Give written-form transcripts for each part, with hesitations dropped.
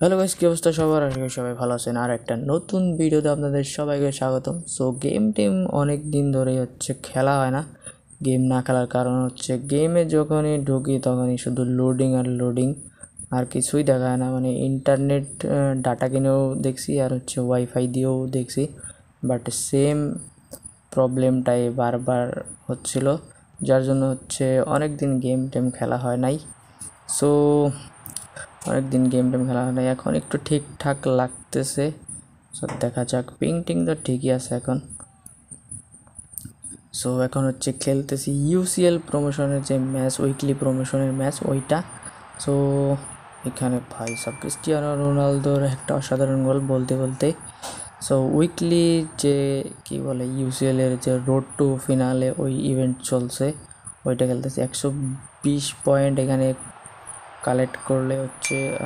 Hello guys, কি অবস্থা সবার? আশা করি সবাই ভালো আছেন। আর একটা নতুন ভিডিওতে আপনাদের সবাইকে স্বাগতম। সো গেম টিম অনেক দিন ধরেই খেলা হয় না। গেম না খেলার কারণ গেমে যখনই ঢুকি তখনই শুধু লোডিং আর লোডিং, আর কিছুই দেখায় না। মানে ইন্টারনেট ডাটা কিনেও দেখছি আর ওয়াইফাই দিয়েও দেখছি, বাট সেম প্রবলেমটাই বারবার হচ্ছিল, যার জন্য অনেক দিন গেম টেম খেলা হয় নাই। সো অনেক দিন গেম টেম খেলা হয় নাই, এখন একটু ঠিকঠাক লাগতেছে। সো দেখা যাক। পিং তো ঠিকই আছে এখন। সো এখন খেলতেছি ইউসিএল প্রমোশনের যে ম্যাচ, উইকলি প্রমোশনের ম্যাচ ওইটা। সো এখানে ভাই সব ক্রিস্টিয়ানো রোনালদোর একটা অসাধারণ গোল বলতে বলতে। সো উইকলি যে কি বলে ইউসিএলের যে রোড টু ফিনালে ওই ইভেন্ট চলছে, ওইটা খেলতেছি। 120 পয়েন্ট এখানে কালেক্ট করলে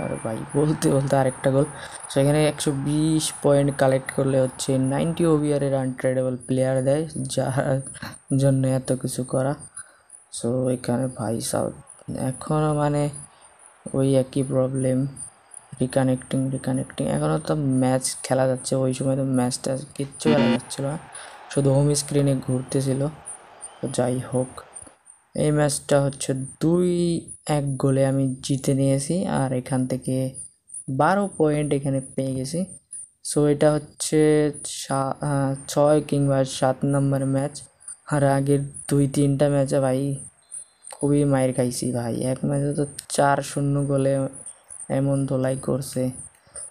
আর ভাই বলতে বলতে আরেকটা গোল। সো এখানে 120 পয়েন্ট কালেক্ট করলে 90 ওভিয়ারের আনট্রেডেবল প্লেয়ার দেয়, যার জন্য এত কিছু করা। সো এখানে ভাই সাউথ এখনও মানে ওই একই প্রবলেম, রিকানেক্টিং। এখনও তো ম্যাচ খেলা যাচ্ছে, ওই সময় তো ম্যাচটা কিচ্ছু খেলা যাচ্ছিল না, শুধু হোম স্ক্রিনে ঘুরতেছিল। তো যাই হোক, এই ম্যাচটা 2-1 গোলে আমি জিতে নিয়েছি, আর এখান থেকে 12 পয়েন্ট এখানে পেয়ে গেছি। সো এটা 6 কিংবা 7 নম্বর ম্যাচ। আর আগের 2-3টা ম্যাচে ভাই খুবই মাইর খাইছি ভাই। এক ম্যাচে তো 4-0 গোলে এমন ধোলাই করছে।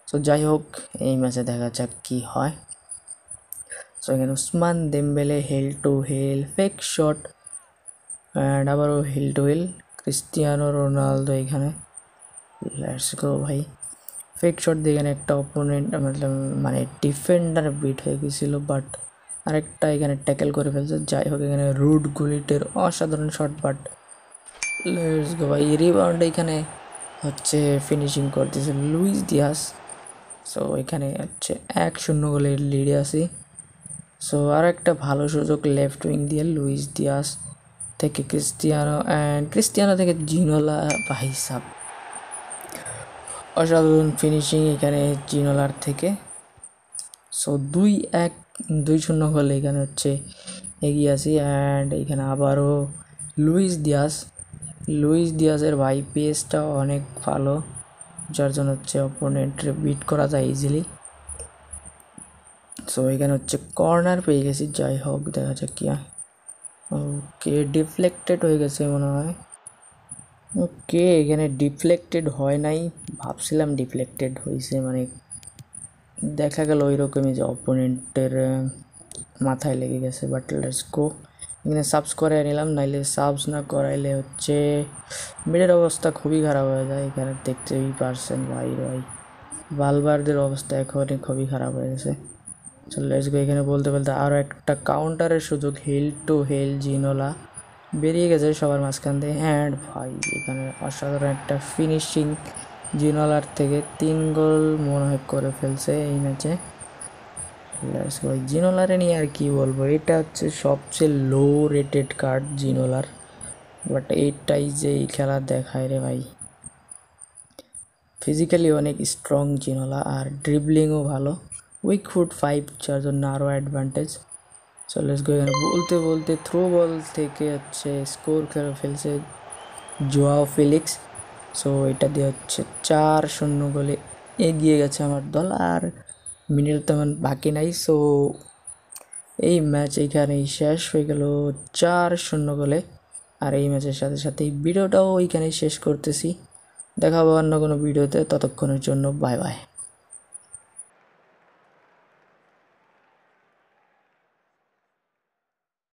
সো যাই হোক, এই ম্যাচে দেখা যাক কি হয়। সো এখানে Ousmane Dembele heel to heel fake shot, and আবারও heel to heel Cristiano Ronaldo. এখানে লেটস গো ভাই। ফেক শট দিয়ে এখানে একটা অপোনেন্ট মানে ডিফেন্ডার বিট হয়ে গেছিলো, বাট আরেকটা এখানে ট্যাকেল করে ফেলছে। যাই হোক, এখানে রুড গুলিটের অসাধারণ শট, বাট লেটস গো ভাই। রিবাউন্ড এখানে ফিনিশিং করতেছে লুইস দিয়াস। সো এখানে 1-0 গোলের লিডে আসি। সো আর একটা ভালো সুযোগ লেফট উইং দিয়ে লুইস দিয়াস থেকে ক্রিস্টিয়ানো থেকে জিনোলা। ভাই সাব অসাধারণ ফিনিশিং এখানে জিনোলার থেকে। সো 2-0 হলে এখানে এগিয়ে আসি। অ্যান্ড এখানে আবারও লুইস দিয়াসের ভাই পেসটা অনেক ভালো, যার জন্য অপোনেন্টে বিট করা যায় ইজিলি। সো এখানে কর্নার পেয়ে গেছি। যাই হোক, দেখা যাক কি হয়। ওকে, ডিফ্লেক্টেড হয়ে গেছে মনে হয়। ওকে, এখানে ডিফ্লেক্টেড হয় নাই, ভাবছিলাম ডিফ্লেক্টেড হয়েছে, মানে দেখা গেল ওই রকমই যে অপোনেন্টের মাথায় লেগে গেছে। বাট লেটস গো, এখানে সাবস করে নিলাম, নাইলে সাবস না করাইলে মিডের অবস্থা খুবই খারাপ হয়ে যায়। এখানে দেখতেই পারছেন ভাই ভালভার্দের অবস্থা এখনই খুবই খারাপ হয়ে গেছে। চল লেটস গো। এখানে বলতে বলতে আরও একটা কাউন্টারের সুযোগ, হিল টু হিল জিনোলা বেরিয়ে গেছে সবার মাঝখান দিয়ে। অ্যান্ড ভাই এখানে অসাধারণ একটা ফিনিশিং জিনোলার থেকে, 3 গোল মনে হয় করে ফেলছে এই ম্যাচে। Let's go. জিনোলারে নিয়ে আর কি বলবো, এটা সবচেয়ে লো রেটেড কার্ড জিনোলার, বাট এইটাই যে এই খেলা দেখায় রে ভাই। ফিজিক্যালি অনেক স্ট্রং জিনোলা, আর ড্রিবলিংও ভালো। উইক ফুট 5, যার জন্য আরও অ্যাডভান্টেজ। So let's go. এখানে বলতে বলতে থ্রো বল থেকে স্কোর করে ফেলছে জোয়াও ফেলিক্স। সো এটা দিয়ে 4-0 গোলে এগিয়ে গেছে আমার দল, আর মিনিট তেমন বাকি নাই। সো এই ম্যাচ এইখানেই শেষ হয়ে গেল 4-0 গোলে। আর এই ম্যাচের সাথে সাথে এই ভিডিওটাও ওইখানেই শেষ করতেছি। দেখা হবে অন্য কোনো ভিডিওতে, ততক্ষণের জন্য বাই বাই।